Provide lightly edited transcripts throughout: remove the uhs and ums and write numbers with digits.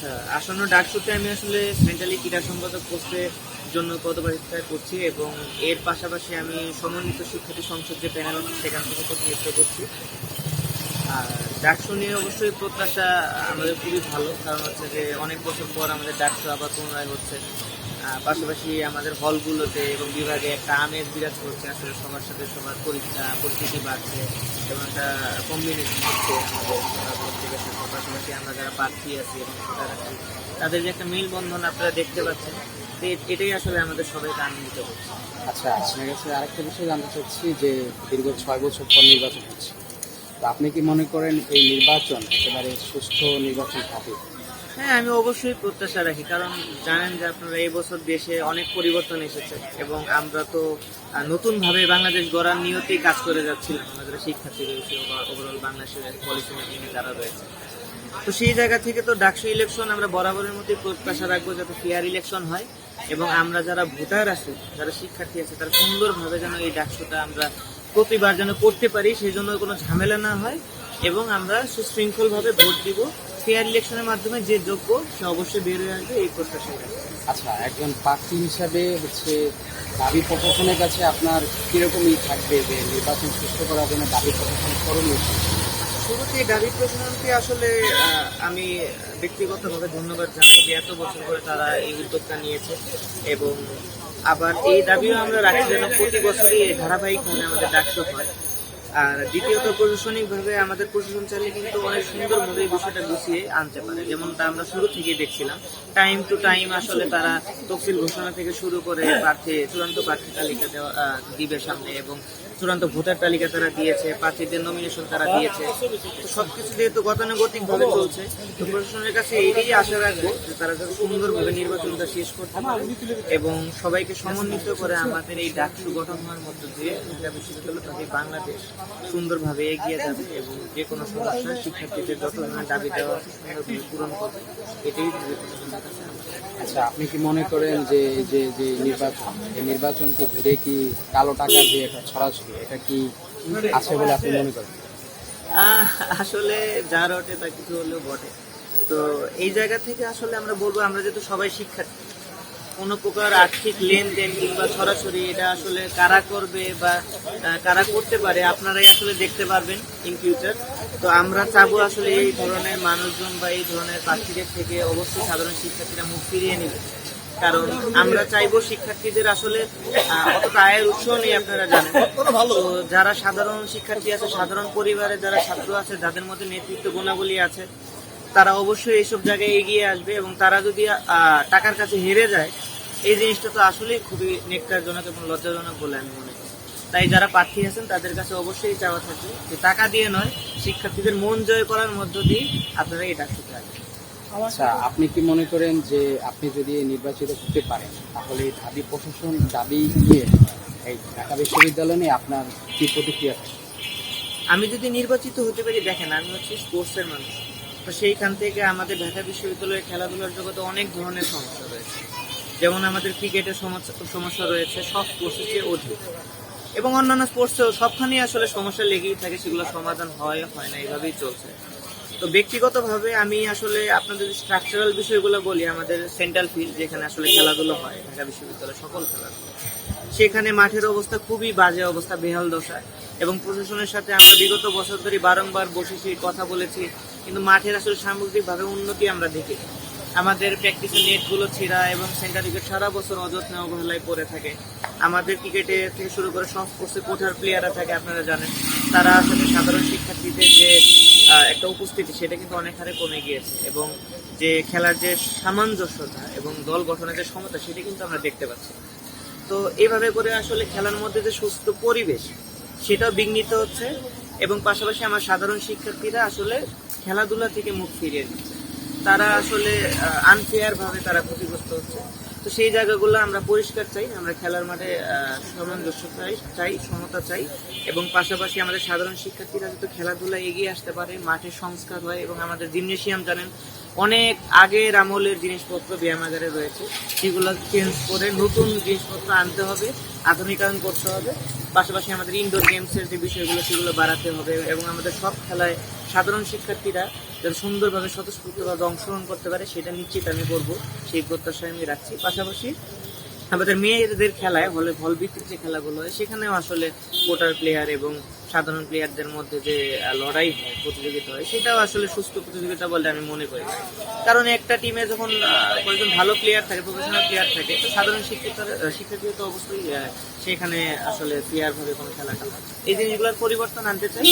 আচ্ছা, আসন্ন ডাকসুতে আমি আসলে মেন্টালি ক্রীড়া সম্পাদক পোস্টের জন্য পদপ্রতিষ্ঠা করছি এবং এর পাশাপাশি আমি সমন্বিত শিক্ষার্থী সংসদ যে প্যানেল আছে সেখান থেকে প্রতিনিধিত্ব করছি। আর ডাকসু নিয়ে অবশ্যই প্রত্যাশা আমাদের খুবই ভালো, কারণ হচ্ছে যে অনেক বছর পর আমাদের ডাকসু আবার পুনরায় হচ্ছে। পাশাপাশি আমাদের হলগুলোতে এবং বিভাগে একটা আমেজ বিরাজ করছে, আসলে সবার সাথে সবার পরিচিতি বাড়ছে এবং একটা কম্বিনেশন হচ্ছে আমাদের প্রত্যেকের সাথে। পাশাপাশি আমরা যারা প্রার্থী আছি এবং ভোটার আছি তাদের যে একটা মেলবন্ধন আপনারা দেখতে পাচ্ছেন, তো এটাই আসলে আমাদের সবাইকে আনন্দিত করছে। আচ্ছা, আপনার কাছে আরেকটা বিষয় জানতে চাচ্ছি যে দীর্ঘ 6 বছর পর নির্বাচন হচ্ছে, তো আপনি কি মনে করেন এই নির্বাচন একেবারে সুষ্ঠু নির্বাচন হবে? হ্যাঁ, আমি অবশ্যই প্রত্যাশা রাখি, কারণ জানেন যে আপনারা এই বছর দেশে অনেক পরিবর্তন এসেছে এবং আমরা তো নতুনভাবে বাংলাদেশ গড়ার নিয়তেই কাজ করে যাচ্ছিলাম। আমাদের শিক্ষার্থী রয়েছে, ওভারঅল বাংলাদেশের পলিসি মেকিংয়ে যারা রয়েছে, তো সেই জায়গা থেকে তো ডাকসু ইলেকশন আমরা বরাবরের মধ্যে প্রত্যাশা রাখবো যাতে ফেয়ার ইলেকশন হয় এবং আমরা যারা ভোটার আছি, যারা শিক্ষার্থী আছে, তারা সুন্দরভাবে যেন এই ডাকসুটা আমরা প্রতিবার যেন করতে পারি, সেই জন্য কোনো ঝামেলা না হয় এবং আমরা সুশৃঙ্খলভাবে ভোট দিব। ফেয়ার ইলেকশনের মাধ্যমে যে যোগ্য সে অবশ্যই বের হয়ে আসবে, এই প্রত্যাশা রাখি। আচ্ছা, একজন প্রার্থী হিসাবে দাবি প্রশাসনের কাছে আপনার কিরকমই থাকবে যে নির্বাচন সুষ্ঠু করার জন্য দাবি প্রশাসনের করণীয়? শুরুতে দাবি প্রশাসনকে আসলে আমি ব্যক্তিগতভাবে ধন্যবাদ জানাবো যে এত বছর ধরে তারা এই উদ্যোগটা নিয়েছে এবং আবার এই দাবিও আমরা রাখি যেন প্রতি বছরই ধারাবাহিকভাবে আমাদের ডাকসু হয়। আর দ্বিতীয়ত প্রশাসনিকভাবে আমাদের প্রশাসন চাইলে কিন্তু অনেক সুন্দরভাবে এই বিষয়টা গুছিয়ে আনতে পারে, যেমনটা আমরা শুরু থেকেই দেখছিলাম। টাইম টু টাইম আসলে তারা তফসিল ঘোষণা থেকে শুরু করে চূড়ান্ত প্রার্থী তালিকা দিবে সামনে এবং চূড়ান্ত ভোটার তালিকা তারা দিয়েছে, প্রার্থীদের নমিনেশন তারা দিয়েছে। তো সবকিছু যেহেতু গতানুগতিক ভাবে চলছে, তো প্রশাসনের কাছে এইটাই আশা রাখবো যে তারা যাতে সুন্দরভাবে নির্বাচনটা শেষ করতে পারে এবং সবাইকে সমন্বিত করে আমাদের এই ডাকসু গঠন হওয়ার মধ্য দিয়ে ঢাকা বিশ্ববিদ্যালয় তথা বাংলাদেশ সুন্দরভাবে এগিয়ে যাবে এবং যে কোনো সমস্যা শিক্ষার্থীদের যত ধরনের দাবি দেওয়া আছে সুন্দরভাবে পূরণ করবে, এটাই প্রশাসনের কাছে আমাদের। আচ্ছা, আপনি কি মনে করেন যে যে যে নির্বাচন, এই নির্বাচনকে ঘিরে কি কালো টাকার যে একটা ছড়াছড়ি এটা কি আছে বলে আপনি মনে করেন? আসলে যা রটে তা কিছু হলেও বটে। তো এই জায়গা থেকে আসলে আমরা বলবো, আমরা যেহেতু সবাই শিক্ষার্থী, কোনো প্রকার আর্থিক লেনদেন কিংবা ছড়াছড়ি এটা আসলে কারা করবে বা কারা করতে পারে আপনারাই আসলে দেখতে পারবেন ইন ফিউচার। তো আমরা চাবো আসলে এই ধরনের মানুষজন বা এই ধরনের প্রার্থীদের থেকে অবশ্যই সাধারণ শিক্ষার্থীরা মুখ ফিরিয়ে নেবে, কারণ আমরা চাইবো শিক্ষার্থীদের আসলে অতটা আয়ের উৎস নেই, আপনারা জানেন। তো যারা সাধারণ শিক্ষার্থী আছে, সাধারণ পরিবারের যারা ছাত্র আছে, যাদের মধ্যে নেতৃত্ব গুণাবলী আছে, তারা অবশ্যই এইসব জায়গায় এগিয়ে আসবে এবং তারা যদি টাকার কাছে হেরে যায়, এই জিনিসটা তো আসলেই খুবই নেককারজনক এবং লজ্জাজনক বলে আমি মনে করি। তাই যারা প্রার্থী আছেন তাদের কাছে অবশ্যই চাওয়া থাকে যে টাকা দিয়ে নয়, শিক্ষার্থীদের মন জয় করার মধ্য দিয়ে আপনারা এই ডাকসুতে আসবেন। আচ্ছা, আপনি কি মনে করেন যে আপনি যদি নির্বাচিত হতে পারেন তাহলে দাবি প্রশাসন দাবি নিয়ে এই ঢাকা বিশ্ববিদ্যালয় নিয়ে আপনার কি প্রতিক্রিয়া থাকে? আমি যদি নির্বাচিত হতে পারি, দেখেন আমি হচ্ছি স্পোর্টসের মানুষ, তো সেইখান থেকে আমাদের ঢাকা বিশ্ববিদ্যালয়ের খেলাধুলার জগতে অনেক ধরনের সমস্যা রয়েছে। যেমন আমাদের ক্রিকেটের সমস্যা রয়েছে সব স্পোর্টসের চেয়ে অধিক, এবং অন্যান্য স্পোর্টসেও সবখানেই আসলে সমস্যা লেগেই থাকে, সেগুলো সমাধান হয় না, এইভাবেই চলছে। তো ব্যক্তিগতভাবে আমি আসলে আপনাদের স্ট্রাকচারাল বিষয়গুলো বলি, আমাদের সেন্ট্রাল ফিল্ড যেখানে আসলে খেলাধুলো হয় ঢাকা বিশ্ববিদ্যালয়ের সকল খেলাধুলো, সেখানে মাঠের অবস্থা খুবই বাজে অবস্থা, বেহাল দশা, এবং প্রশাসনের সাথে আমরা বিগত বছর ধরে বারংবার বসেছি, কথা বলেছি, কিন্তু মাঠের আসলে সামগ্রিকভাবে উন্নতি আমরা দেখি। আমাদের প্র্যাকটিসের নেটগুলো ছিঁড়া এবং সেন্টার উইকেট সারা বছর অযত্নে অবহেলায় পড়ে থাকে। আমাদের ক্রিকেটে থেকে শুরু করে সব স্পোর্টসে কোঠার প্লেয়াররা থাকে, আপনারা জানেন, তারা আসলে সাধারণ শিক্ষার্থীদের যে একটা উপস্থিতি সেটা কিন্তু অনেক হারে কমে গিয়েছে এবং যে খেলার যে সামঞ্জস্যতা এবং দল গঠনের যে ক্ষমতা সেটা কিন্তু আমরা দেখতে পাচ্ছি। তো এইভাবে করে আসলে খেলার মধ্যে যে সুস্থ পরিবেশ সেটাও বিঘ্নিত হচ্ছে এবং পাশাপাশি আমার সাধারণ শিক্ষার্থীরা আসলে খেলাধুলা থেকে মুখ ফিরিয়ে নিচ্ছে, তারা আসলে আনফেয়ার ভাবে তারা ক্ষতিগ্রস্ত হচ্ছে। তো সেই জায়গাগুলো আমরা পরিষ্কার চাই, আমরা খেলার মাঠে সামঞ্জস্য চাই, সমতা চাই, এবং পাশাপাশি আমাদের সাধারণ শিক্ষার্থীরা যাতে খেলাধুলায় এগিয়ে আসতে পারে, মাঠে সংস্কার হয় এবং আমাদের জিমনেশিয়াম জানেন অনেক আগের আমলের জিনিসপত্র ব্যায়ামাগারে রয়েছে, সেগুলো চেঞ্জ করে নতুন জিনিসপত্র আনতে হবে, আধুনিকায়ন করতে হবে। পাশাপাশি আমাদের ইনডোর গেমসের যে বিষয়গুলো সেগুলো বাড়াতে হবে এবং আমাদের সব খেলায় সাধারণ শিক্ষার্থীরা যাতে সুন্দরভাবে স্বতঃস্ফূর্তভাবে অংশগ্রহণ করতে পারে সেটা নিশ্চিত আমি করব, সেই প্রত্যাশা আমি রাখছি। পাশাপাশি আমাদের মেয়েদের খেলায় হল ভিত্তিক যে খেলাগুলো হয় সেখানেও আসলে কোটার প্লেয়ার এবং সাধারণ প্লেয়ারদের মধ্যে যে লড়াই হয়, প্রতিযোগিতা হয়, সেটাও আসলে সুস্থ প্রতিযোগিতা বলে আমি মনে করি। কারণ একটা টিমে যখন কয়েকজন ভালো প্লেয়ার থাকে, প্রফেশনাল প্লেয়ার থাকে, তো সাধারণ শিক্ষার্থীরা তো অবশ্যই সেখানে আসলে প্লেয়ার ভাবে কোনো খেলাটা হয়। এই জিনিসগুলোর পরিবর্তন আনতে চাই।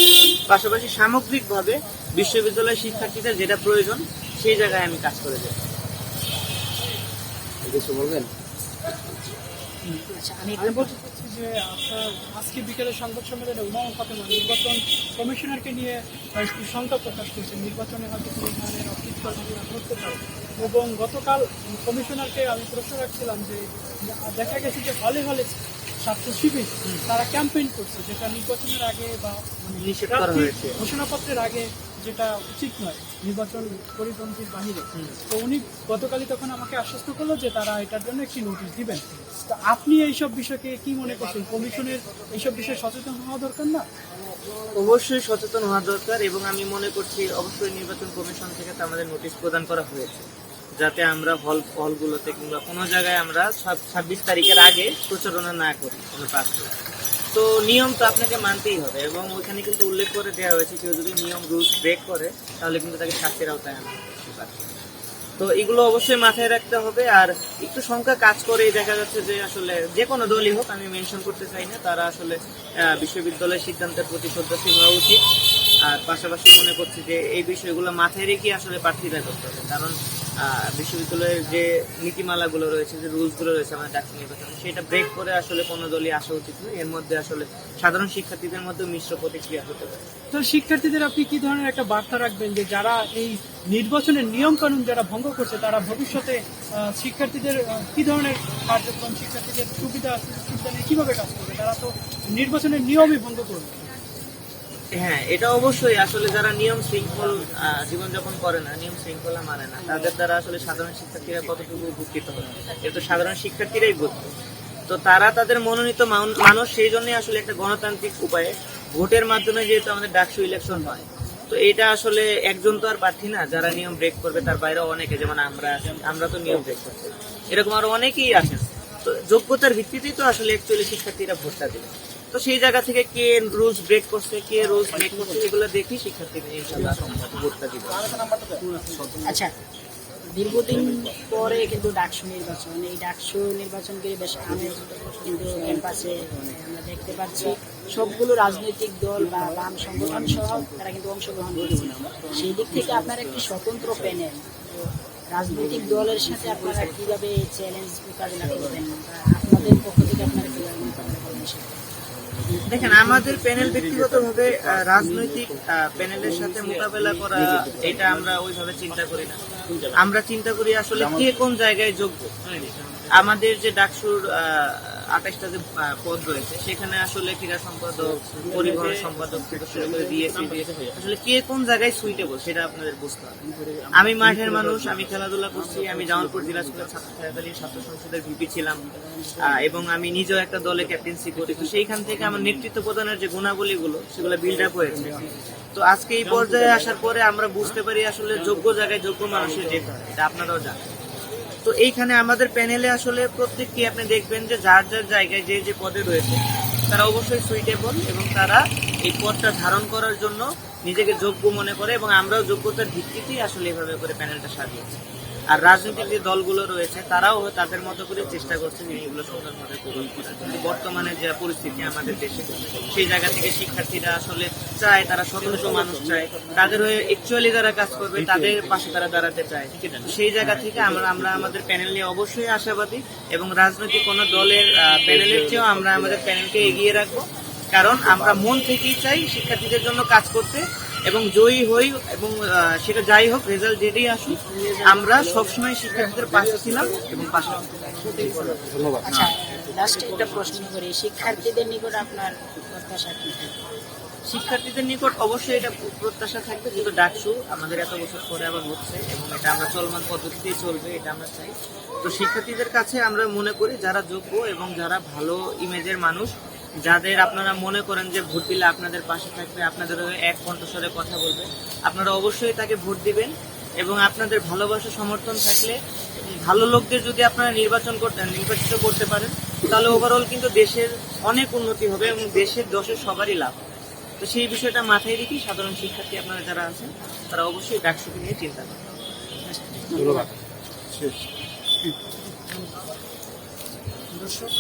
পাশাপাশি সামগ্রিকভাবে বিশ্ববিদ্যালয়ের শিক্ষার্থীদের যেটা প্রয়োজন সেই জায়গায় আমি কাজ করে যাই। কিছু বলবেন? আচ্ছা, আমি বলতে চাচ্ছি যে আপনার আজকে বিকেলের সংবাদ সম্মেলনে উমা ফাতেমা নির্বাচন কমিশনারকে নিয়ে একটু শঙ্কা প্রকাশ করেছে, নির্বাচনে হয়তো কোনো ধরনের অকৃতকার্য ঘটতে পারে। এবং গতকাল কমিশনারকে আমি প্রশ্ন রাখছিলাম যে দেখা গেছে যে হলে হলে ছাত্র শিবির তারা ক্যাম্পেইন করছে, যেটা নির্বাচনের আগে বা নিষেধ করা হয়েছে। ঘোষণাপত্রের আগে, যেটা উচিত নয়, নির্বাচন পরিপন্থীর বাহিরে। তো উনি গতকালই তখন আমাকে আশ্বস্ত করলো যে তারা এটার জন্য একটি নোটিশ দিবেন। তো আপনি এইসব বিষয়কে কি মনে করছেন? কমিশনের এইসব বিষয়ে সচেতন হওয়া দরকার না? অবশ্যই সচেতন হওয়া দরকার এবং আমি মনে করছি অবশ্যই নির্বাচন কমিশন থেকে তো আমাদের নোটিশ প্রদান করা হয়েছে, যাতে আমরা হলগুলোতে কিংবা কোনো জায়গায় আমরা 26 তারিখের আগে প্রচারণা না করি কোনো প্রার্থী। তো নিয়ম তো আপনাকে মানতেই হবে এবং ওইখানে কিন্তু উল্লেখ করে দেওয়া হয়েছে কেউ যদি নিয়ম রুলস ব্রেক করে তাহলে কিন্তু তাকে শাস্তির আওতায় আনা হবে। তো এগুলো অবশ্যই মাথায় রাখতে হবে। আর একটু সংখ্যা কাজ করেই দেখা যাচ্ছে যে আসলে যে কোনো দলই হোক, আমি মেনশন করতে চাই না, তারা আসলে বিশ্ববিদ্যালয়ের সিদ্ধান্তের প্রতি শ্রদ্ধাশীল হওয়া উচিত। আর পাশাপাশি মনে করছি যে এই বিষয়গুলো মাথায় রেখে আসলে প্রার্থীরা করতে হবে, কারণ বিশ্ববিদ্যালয়ের যে নীতিমালাগুলো রয়েছে, যে রুলসগুলো রয়েছে আমাদের ডাকসু নির্বাচনে, সেটা ব্রেক করে আসলে কোনো দলই আসা উচিত নয়। এর মধ্যে আসলে সাধারণ শিক্ষার্থীদের মধ্যে মিশ্র প্রতিক্রিয়া হতে পারে। তো শিক্ষার্থীদের আপনি কি ধরনের একটা বার্তা রাখবেন যে যারা এই নির্বাচনের নিয়ম কানুন যারা ভঙ্গ করছে, তারা ভবিষ্যতে শিক্ষার্থীদের কি ধরনের কার্যক্রম, শিক্ষার্থীদের সুবিধা নিয়ে কিভাবে কাজ করবে? তারা তো নির্বাচনের নিয়মই ভঙ্গ করবে। হ্যাঁ, এটা অবশ্যই আসলে যারা নিয়ম শৃঙ্খল জীবনযাপন করে না, নিয়ম শৃঙ্খলা মানে না, তাদের দ্বারা আসলে সাধারণ শিক্ষার্থীরা কতটুকু উপকৃত হবে এটা তো সাধারণ শিক্ষার্থীরাই বুঝবে। তো তারা তাদের মনোনীত মানুষ, সেই জন্য আসলে একটা গণতান্ত্রিক উপায়ে ভোটের মাধ্যমে যেহেতু আমাদের ডাকসু ইলেকশন হয়, তো এটা আসলে একজন তো আর প্রার্থী না যারা নিয়ম ব্রেক করবে, তার বাইরেও অনেকে, যেমন আমরা তো নিয়ম ব্রেক করছি, এরকম আরো অনেকেই আছেন। তো যোগ্যতার ভিত্তিতেই তো আসলে অ্যাকচুয়ালি শিক্ষার্থীরা ভোটটা দেবে। তো সেই জায়গা থেকে কে রুলস ব্রেক করছে, কে রুলস ব্রেক করছে, এগুলো দেখি শিক্ষার্থীরা ইনশাআল্লাহ ভোটটা দিবে। আচ্ছা, দীর্ঘদিন পরে কিন্তু ডাকসু নির্বাচন, এই ডাকসু নির্বাচনকে বেশ আমেজ কিন্তু ক্যাম্পাসে আমরা দেখতে পাচ্ছি। সবগুলো রাজনৈতিক দল বা বাম সংগঠন সহ তারা কিন্তু অংশগ্রহণ করছে। সেই দিক থেকে আপনার একটি স্বতন্ত্র প্যানেল, রাজনৈতিক দলের সাথে আপনারা কিভাবে চ্যালেঞ্জ মোকাবিলা করবেন, আপনাদের পক্ষ থেকে আপনারা কিভাবে মোকাবিলা করবেন? দেখেন, আমাদের প্যানেল ব্যক্তিগতভাবে রাজনৈতিক প্যানেলের সাথে মোকাবেলা করা, এটা আমরা ওইভাবে চিন্তা করি না। আমরা চিন্তা করি আসলে কে কোন জায়গায় যোগ্য। আমাদের যে ডাকসুর 28টা যে পদ রয়েছে, সেখানে আসলে ক্রীড়া সম্পাদক, পরিবহন সম্পাদক থেকে শুরু করে ডিএসসি, আসলে কে কোন জায়গায় সুইটেবল সেটা আপনাদের বুঝতে হবে। আমি মাঠের মানুষ, আমি খেলাধুলা করছি, আমি জামালপুর জেলা স্কুলের ছাত্র সংসদের ভিপি ছিলাম এবং আমি নিজেও একটা দলে ক্যাপ্টেন্সি করি। তো সেইখান থেকে আমার নেতৃত্ব প্রদানের যে গুণাবলীগুলো সেগুলো বিল্ড আপ হয়েছে। তো আজকে এই পর্যায়ে আসার পরে আমরা বুঝতে পারি আসলে যোগ্য জায়গায় যোগ্য মানুষের যেতে হয়, এটা আপনারাও জানেন। তো এইখানে আমাদের প্যানেলে আসলে প্রত্যেককে আপনি দেখবেন যে যার যার জায়গায় যে যে পদে রয়েছে তারা অবশ্যই সুইটেবল এবং তারা এই পদটা ধারণ করার জন্য নিজেকে যোগ্য মনে করে এবং আমরাও যোগ্যতার ভিত্তিতেই আসলে এভাবে করে প্যানেলটা সাজিয়েছি। আর রাজনৈতিক যে দলগুলো রয়েছে তারাও তাদের মতো করে চেষ্টা করছে জিনিসগুলো সুন্দরভাবে পূরণ করার। কিন্তু বর্তমানে যে পরিস্থিতি আমাদের দেশে, সেই জায়গা থেকে শিক্ষার্থীরা আসলে চায়, তারা স্বতন্ত্র মানুষ চায়, তাদের হয়ে অ্যাকচুয়ালি যারা কাজ করবে তাদের পাশে তারা দাঁড়াতে চায়। সেই জায়গা থেকে আমরা আমাদের প্যানেল নিয়ে অবশ্যই আশাবাদী এবং রাজনৈতিক কোনো দলের প্যানেলের চেয়েও আমরা আমাদের প্যানেলকে এগিয়ে রাখবো, কারণ আমরা মন থেকেই চাই শিক্ষার্থীদের জন্য কাজ করতে এবং জয়ী হই এবং সেটা যাই হোক, রেজাল্ট যেটাই আসুক, আমরা সবসময় শিক্ষার্থীদের পাশে ছিলাম এবং পাশে। ধন্যবাদ। আচ্ছা, লাস্টে একটা প্রশ্ন করি, শিক্ষার্থীদের নিকট আপনার প্রত্যাশা কি? শিক্ষার্থীদের নিকট অবশ্যই এটা প্রত্যাশা থাকবে, যেহেতু ডাকসু আমাদের এত বছর পরে আবার হচ্ছে এবং এটা আমরা চলমান পদ্ধতিতেই চলবে, এটা আমরা চাই। তো শিক্ষার্থীদের কাছে আমরা মনে করি যারা যোগ্য এবং যারা ভালো ইমেজের মানুষ, যাদের আপনারা মনে করেন যে ভোট দিলে আপনাদের পাশে থাকবে, আপনাদের হয়ে এক কণ্ঠস্বরে কথা বলবে, আপনারা অবশ্যই তাকে ভোট দিবেন। এবং আপনাদের ভালোবাসা সমর্থন থাকলে ভালো লোকদের যদি আপনারা নির্বাচিত করতে পারেন, তাহলে ওভারঅল কিন্তু দেশের অনেক উন্নতি হবে এবং দেশের দশের সবারই লাভ হবে। তো সেই বিষয়টা মাথায় রেখে সাধারণ শিক্ষার্থী আপনারা যারা আছেন তারা অবশ্যই ডাকসুকে নিয়ে চিন্তা করেন। ধন্যবাদ। দর্শক